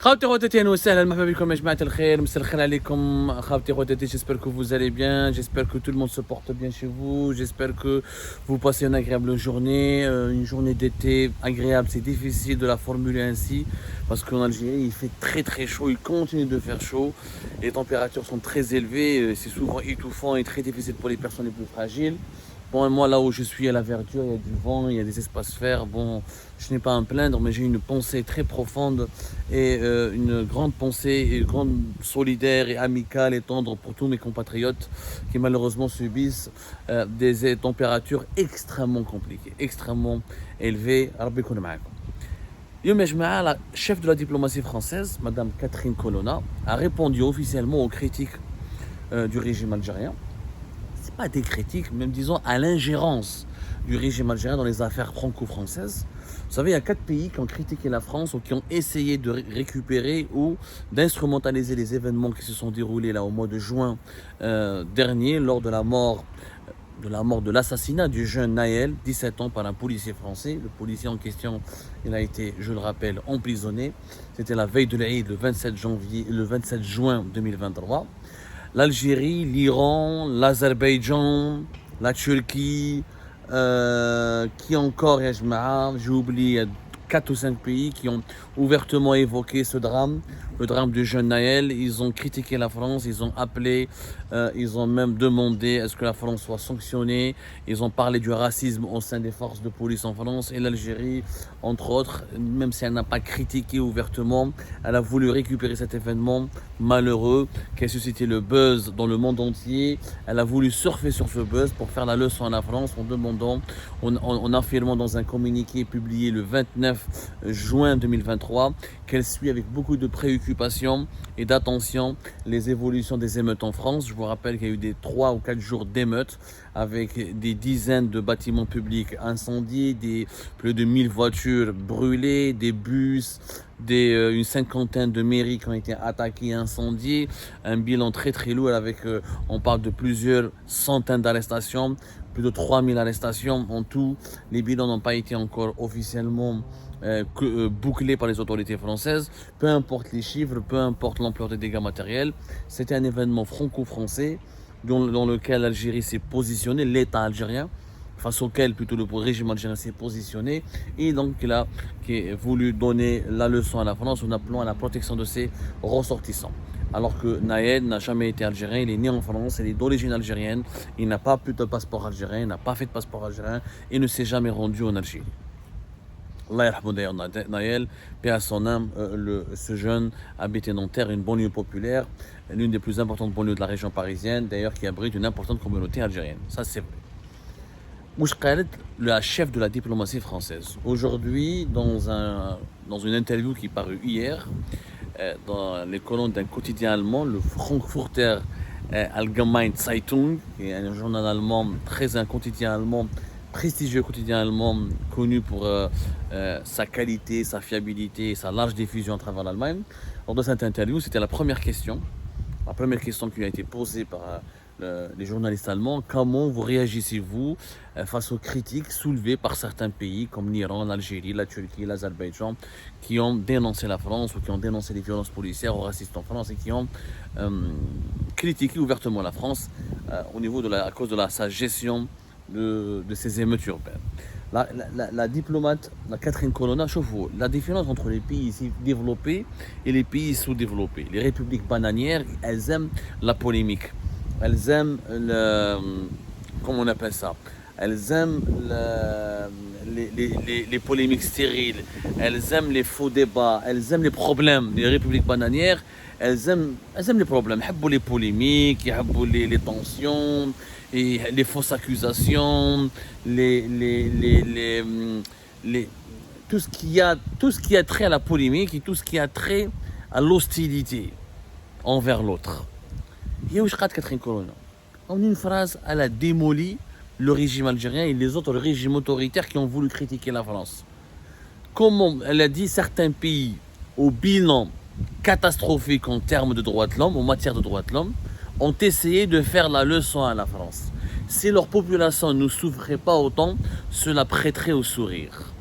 Khawti Khawtati, ahlan wa sahlan, marhaba bikoum ya jamaat al-khair, مساء الخير عليكم. Khawti Khawtati, j'espère que vous allez bien, j'espère que tout le monde se porte bien chez vous, j'espère que vous passez une agréable journée, une journée d'été agréable. C'est difficile de la formuler ainsi parce qu'en Algérie il fait très très chaud, il continue de faire chaud, les températures sont très élevées, c'est souvent étouffant et très difficile pour les personnes les plus fragiles. Bon, moi là où je suis à la verdure, il y a du vent, il y a des espaces verts. Bon, je n'ai pas à me plaindre, mais j'ai une pensée très profonde et une grande pensée, une grande solidaire et amicale et tendre pour tous mes compatriotes qui malheureusement subissent des températures extrêmement compliquées, extrêmement élevées. ربي يكون معاكم. اليوم يا جماعة, la chef de la diplomatie française, Madame Catherine Colonna, a répondu officiellement aux critiques du régime algérien. Pas des critiques, même disons à l'ingérence du régime algérien dans les affaires franco-françaises. Vous savez, il y a 4 pays qui ont critiqué la France ou qui ont essayé de récupérer ou d'instrumentaliser les événements qui se sont déroulés là au mois de juin dernier lors de la mort de l'assassinat du jeune Naël, 17 ans, par un policier français. Le policier en question, il a été, je le rappelle, emprisonné. C'était la veille de l'Aïd, le 27 juin 2023. L'Algérie, l'Iran, l'Azerbaïdjan, la Turquie, qui encore, j'ai oublié, 4 ou 5 pays qui ont ouvertement évoqué ce drame, le drame du jeune Naël. Ils ont critiqué la France, ils ont appelé, ils ont même demandé à ce que la France soit sanctionnée. Ils ont parlé du racisme au sein des forces de police en France. Et l'Algérie, entre autres, même si elle n'a pas critiqué ouvertement, elle a voulu récupérer cet événement malheureux qui a suscité le buzz dans le monde entier. Elle a voulu surfer sur ce buzz pour faire la leçon à la France en demandant, en affirmant dans un communiqué publié le 29 juin 2023 qu'elle suit avec beaucoup de préoccupation et d'attention les évolutions des émeutes en France. Je vous rappelle qu'il y a eu des 3 ou 4 jours d'émeutes avec des dizaines de bâtiments publics incendiés, plus de 1000 voitures brûlées, des bus, une cinquantaine de mairies qui ont été attaquées et incendiées. Un bilan très très lourd avec, on parle de plusieurs centaines d'arrestations, plus de 3000 arrestations en tout. Les bilans n'ont pas été encore officiellement bouclés par les autorités françaises. Peu importe les chiffres, peu importe l'ampleur des dégâts matériels, c'était un événement franco-français dans lequel l'Algérie s'est positionnée, l'État algérien, face auquel plutôt le régime algérien s'est positionné, et donc il a voulu donner la leçon à la France en appelant à la protection de ses ressortissants. Alors que Naël n'a jamais été algérien, il est né en France, il est d'origine algérienne, il n'a pas plus de passeport algérien, il n'a pas fait de passeport algérien et ne s'est jamais rendu en Algérie. Allah yarhamou d'ailleurs Naël, paix à son âme, ce jeune habitait Nanterre, une banlieue populaire, l'une des plus importantes banlieues de la région parisienne, d'ailleurs qui abrite une importante communauté algérienne. Ça c'est vrai. Mouch Khaled, la chef de la diplomatie française, aujourd'hui dans une interview qui parut hier dans les colonnes d'un quotidien allemand, le Frankfurter Allgemeine Zeitung, qui est un journal allemand, un quotidien allemand, prestigieux quotidien allemand, connu pour sa qualité, sa fiabilité et sa large diffusion à travers l'Allemagne. Lors de cette interview, c'était la première question qui a été posée par les journalistes allemands: comment vous réagissez-vous face aux critiques soulevées par certains pays comme l'Iran, l'Algérie, la Turquie, l'Azerbaïdjan, qui ont dénoncé la France ou qui ont dénoncé les violences policières ou racistes en France et qui ont critiqué ouvertement la France à cause de sa gestion de ces émeutes urbaines. La diplomate, la Catherine Colonna, chauffe-vous. La différence entre les pays développés et les pays sous-développés. Les républiques bananières, elles aiment la polémique. Elles aiment comment on appelle ça? Elles aiment les polémiques stériles. Elles aiment les faux débats. Elles aiment les problèmes. Les républiques bananières, elles aiment les problèmes. Elles aiment les polémiques, elles aiment les tensions, et les fausses accusations, tout ce qui a trait à la polémique et tout ce qui a trait à l'hostilité envers l'autre. Et où Catherine Colonna, en une phrase, elle a démoli le régime algérien et les autres régimes autoritaires qui ont voulu critiquer la France. Comment elle a dit certains pays au bilan catastrophique en termes de droits de l'homme, en matière de droits de l'homme, ont essayé de faire la leçon à la France. Si leur population ne souffrait pas autant, cela prêterait au sourire.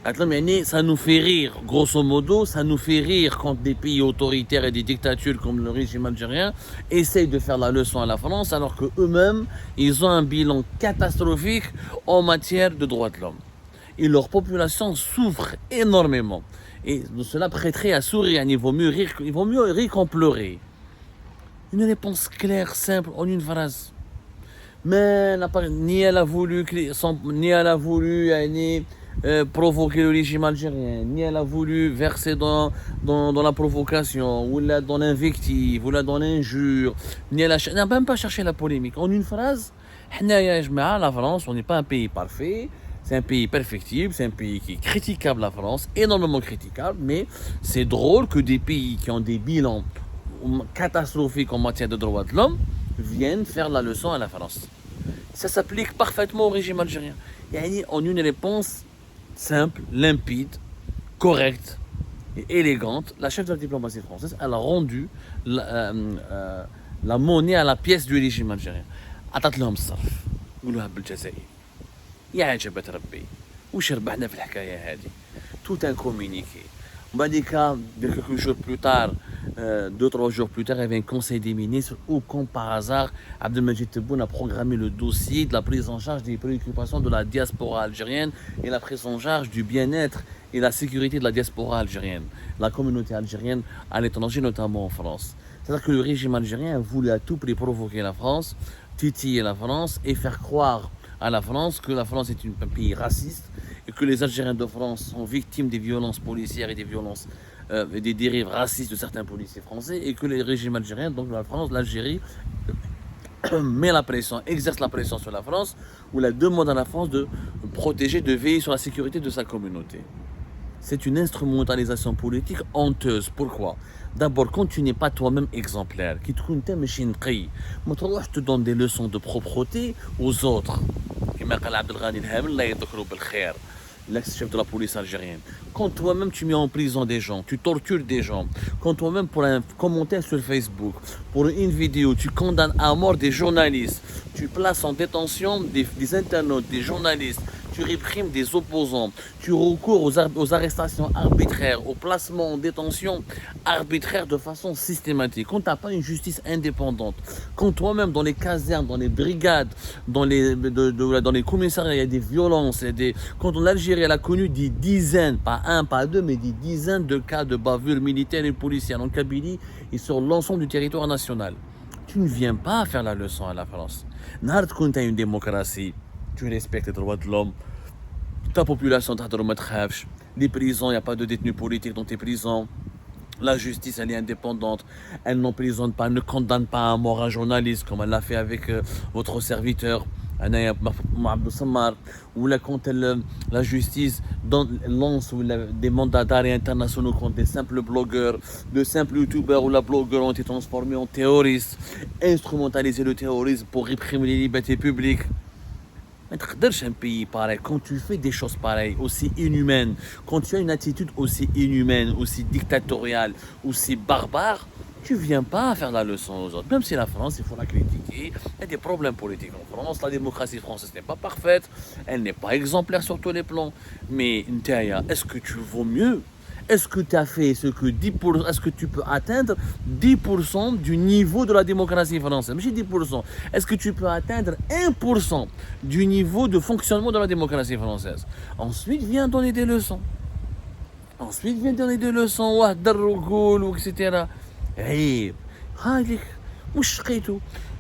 Ça nous fait rire, grosso modo, ça nous fait rire quand des pays autoritaires et des dictatures comme le régime algérien essayent de faire la leçon à la France alors qu'eux-mêmes, ils ont un bilan catastrophique en matière de droits de l'homme. Et leur population souffre énormément. Et cela prêterait à sourire, il vaut mieux rire qu'en pleurer. Une réponse claire, simple, en une phrase. Mais ni elle a voulu, provoquer le régime algérien, ni elle a voulu verser dans la provocation, ou là dans l'invective, ou là dans l'injure, ni elle n'a même pas cherché la polémique. En une phrase, la France, on n'est pas un pays parfait, c'est un pays perfectible, c'est un pays qui est critiquable, la France, énormément critiquable, mais c'est drôle que des pays qui ont des bilans catastrophiques en matière de droits de l'homme viennent faire la leçon à la France. Ça s'applique parfaitement au régime algérien. En une réponse simple, limpide, correcte et élégante, la chef de la diplomatie française, elle a rendu la monnaie à la pièce du régime algérien. عطات لهم الصرف قولوها بالجزائري يا عجبت ربي وش ربحنا في الحكايه هذه tout un communiqué. Quelques jours plus tard, 2-3 jours plus tard, il y avait un conseil des ministres où, comme par hasard, Abdelmajid Tebboune a programmé le dossier de la prise en charge des préoccupations de la diaspora algérienne et la prise en charge du bien-être et la sécurité de la diaspora algérienne, la communauté algérienne à l'étranger, notamment en France. C'est-à-dire que le régime algérien a voulu à tout prix provoquer la France, titiller la France et faire croire à la France que la France est un pays raciste et que les Algériens de France sont victimes des violences policières et des violences et des dérives racistes de certains policiers français et que les régimes algériens, donc la France, l'Algérie, met la pression, exerce la pression sur la France ou la demande à la France de protéger, de veiller sur la sécurité de sa communauté. C'est une instrumentalisation politique honteuse. Pourquoi? D'abord, quand tu n'es pas toi-même exemplaire, qui te donne des leçons de propreté aux autres. L'ex-chef de la police algérienne. Quand toi-même tu mets en prison des gens, tu tortures des gens, quand toi-même pour un commentaire sur Facebook, pour une vidéo, tu condamnes à mort des journalistes, tu places en détention des internautes, des journalistes, tu réprimes des opposants, tu recours aux arrestations arbitraires, au placement en détention arbitraire de façon systématique. Quand tu n'as pas une justice indépendante, quand toi-même dans les casernes, dans les brigades, dans les commissariats, il y a des violences, quand l'Algérie a connu des dizaines, pas un, pas deux, mais des dizaines de cas de bavures militaires et policières en Kabylie et sur l'ensemble du territoire national. Tu ne viens pas faire la leçon à la France. Quand tu as une démocratie, tu respectes les droits de l'homme, ta population, les prisons, il n'y a pas de détenus politiques dans tes prisons, la justice, elle est indépendante, elle n'emprisonne pas, ne condamne pas à mort un journaliste comme elle l'a fait avec votre serviteur, ou là quand la justice lance des mandats d'arrêt internationaux contre des simples blogueurs, de simples youtubeurs ou la blogueurs ont été transformés en terroristes, instrumentaliser le terrorisme pour réprimer les libertés publiques. Mais un pays pareil, quand tu fais des choses pareilles, aussi inhumaines, quand tu as une attitude aussi inhumaine, aussi dictatoriale, aussi barbare, tu ne viens pas faire la leçon aux autres. Même si la France, il faut la critiquer, il y a des problèmes politiques en France, la démocratie française n'est pas parfaite, elle n'est pas exemplaire sur tous les plans. Mais Ntaya, est-ce que tu vaux mieux? Est-ce que tu as fait ce que 10%, est-ce que tu peux atteindre 10% du niveau de la démocratie française? Mais je dis 10%. Est-ce que tu peux atteindre 1% du niveau de fonctionnement de la démocratie française? Ensuite, viens donner des leçons. etc.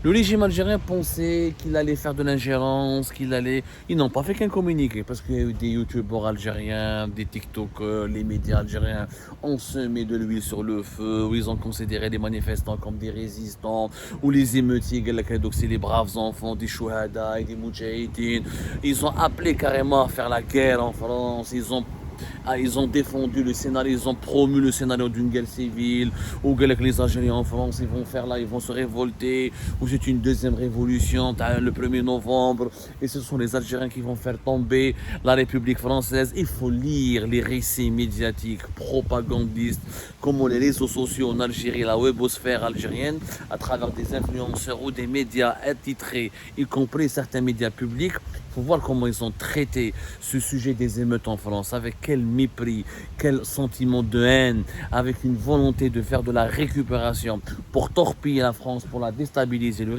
Le régime algérien pensait qu'il allait faire de l'ingérence, Ils n'ont pas fait qu'un communiqué, parce qu'il y a eu des youtubeurs algériens, des tiktokers, les médias algériens ont semé de l'huile sur le feu, où ils ont considéré les manifestants comme des résistants, ou les émeutiers, donc c'est les braves enfants des chouhada et des moudjahidines. Ils ont appelé carrément à faire la guerre en France, ils ont défendu le scénario, ils ont promu le scénario d'une guerre civile, où les Algériens en France, ils vont se révolter, où c'est une deuxième révolution, le 1er novembre, et ce sont les Algériens qui vont faire tomber la République française. Il faut lire les récits médiatiques, propagandistes, comment les réseaux sociaux en Algérie, la webosphère algérienne, à travers des influenceurs ou des médias attitrés, y compris certains médias publics, il faut voir comment ils ont traité ce sujet des émeutes en France, avec quel mépris, quel sentiment de haine, avec une volonté de faire de la récupération pour torpiller la France, pour la déstabiliser. Le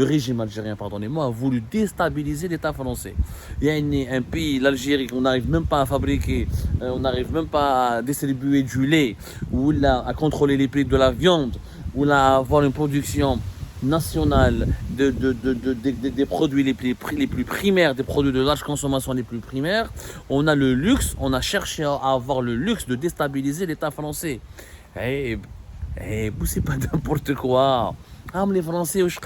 régime algérien, pardonnez-moi, a voulu déstabiliser l'État français. Il y a un pays, l'Algérie, qu'on n'arrive même pas à fabriquer, on n'arrive même pas à distribuer du lait, ou là, à contrôler les prix de la viande, ou là, à avoir une production nationale des produits les plus primaires, des produits de large consommation les plus primaires. On a le luxe, on a cherché à avoir le luxe de déstabiliser l'État français. Et c'est pas n'importe quoi. Les Français, je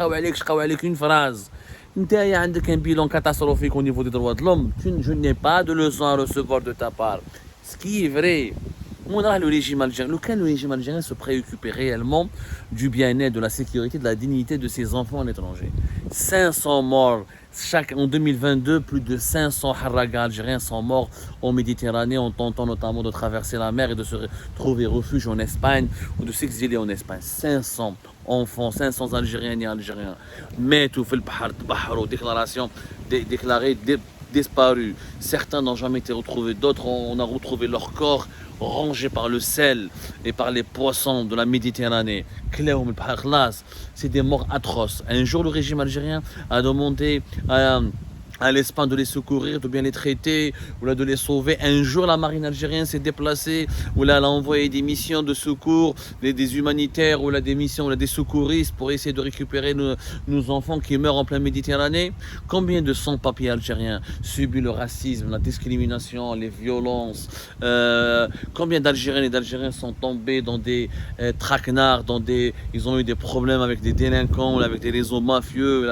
avec une phrase. Il y a un bilan catastrophique au niveau des droits de l'homme. Je n'ai pas de leçon à recevoir de ta part. Ce qui est vrai. Le régime algérien se préoccupait réellement du bien-être, de la sécurité, de la dignité de ses enfants à l'étranger. 500 morts en 2022, plus de 500 harragas algériens sont morts en Méditerranée en tentant notamment de traverser la mer et de se trouver refuge en Espagne ou de s'exiler en Espagne. 500 enfants, 500 Algériennes et Algériens mettent fait le déclaration déclarée disparus. Certains n'ont jamais été retrouvés, d'autres on a retrouvé leur corps rangés par le sel et par les poissons de la Méditerranée. C'est des morts atroces. Un jour, le régime algérien a demandé à l'Espagne de les secourir, de bien les traiter, ou là de les sauver. Un jour, la marine algérienne s'est déplacée, ou là elle a envoyé des missions de secours, des humanitaires, ou là des missions, ou là des secouristes pour essayer de récupérer nos enfants qui meurent en pleine Méditerranée. Combien de sans-papiers algériens subissent le racisme, la discrimination, les violences? Combien d'Algériennes et d'Algériens sont tombés dans des traquenards, ils ont eu des problèmes avec des délinquants, ou avec des réseaux mafieux,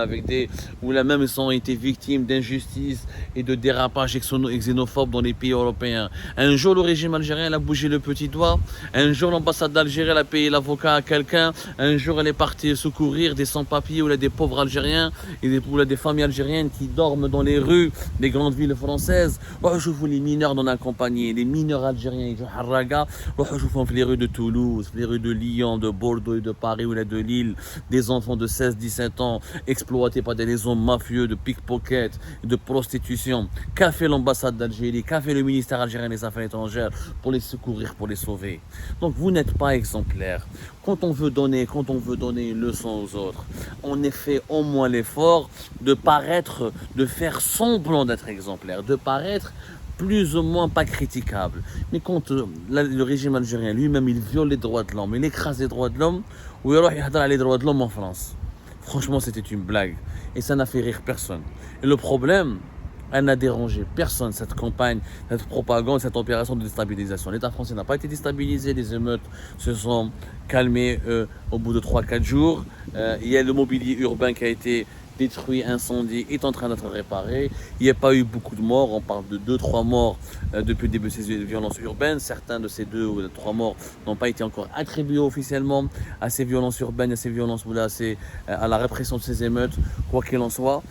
ou là même ils ont été victimes d'injustice et de dérapage xénophobe dans les pays européens. Un jour, le régime algérien a bougé le petit doigt. Un jour, l'ambassade d'Algérie a payé l'avocat à quelqu'un. Un jour, elle est partie secourir des sans-papiers ou des pauvres Algériens ou des familles algériennes qui dorment dans les rues des grandes villes françaises. Je vous les mineurs non accompagnés, les mineurs algériens, je vous les rues de Toulouse, les rues de Lyon, de Bordeaux et de Paris ou de Lille, des enfants de 16-17 ans exploités par des réseaux mafieux de pickpocket, de prostitution. Qu'a fait l'ambassade d'Algérie, qu'a fait le ministère algérien des Affaires étrangères pour les secourir, pour les sauver? Donc vous n'êtes pas exemplaire. Quand on veut donner une leçon aux autres, on est fait au moins l'effort de paraître, de faire semblant d'être exemplaire, de paraître plus ou moins pas critiquable. Mais quand le régime algérien lui-même, il viole les droits de l'homme, il écrase les droits de l'homme, ou alors il a les droits de l'homme en France. Franchement, c'était une blague. Et ça n'a fait rire personne. Et le problème, elle n'a dérangé personne, cette campagne, cette propagande, cette opération de déstabilisation. L'État français n'a pas été déstabilisé, les émeutes se sont calmées au bout de 3-4 jours. Il y a le mobilier urbain qui a été détruit, incendié, est en train d'être réparé. Il n'y a pas eu beaucoup de morts, on parle de 2-3 morts depuis le début de ces violences urbaines. Certains de ces 2 ou 3 morts n'ont pas été encore attribués officiellement à ces violences urbaines, à ces violences à la répression de ces émeutes. Quoi qu'il en soit,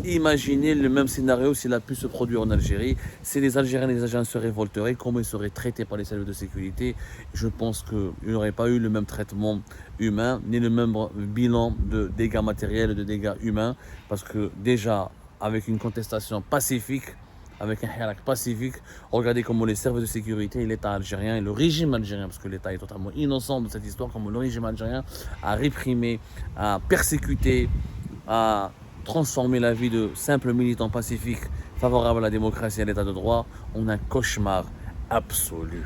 imaginez le même scénario s'il a pu se produire en Algérie. Si les Algériens et les Algériens se révolteraient, comment ils seraient traités par les services de sécurité? Je pense qu'il n'y aurait pas eu le même traitement humain, ni le même bilan de dégâts matériels et de dégâts humains, parce que déjà, avec une contestation pacifique, avec un hirak pacifique, regardez comment les services de sécurité et l'État algérien et le régime algérien, parce que l'État est totalement innocent de cette histoire, comment le régime algérien a réprimé, a persécuté, a transformé la vie de simples militants pacifiques favorables à la démocratie et à l'État de droit en un cauchemar absolu.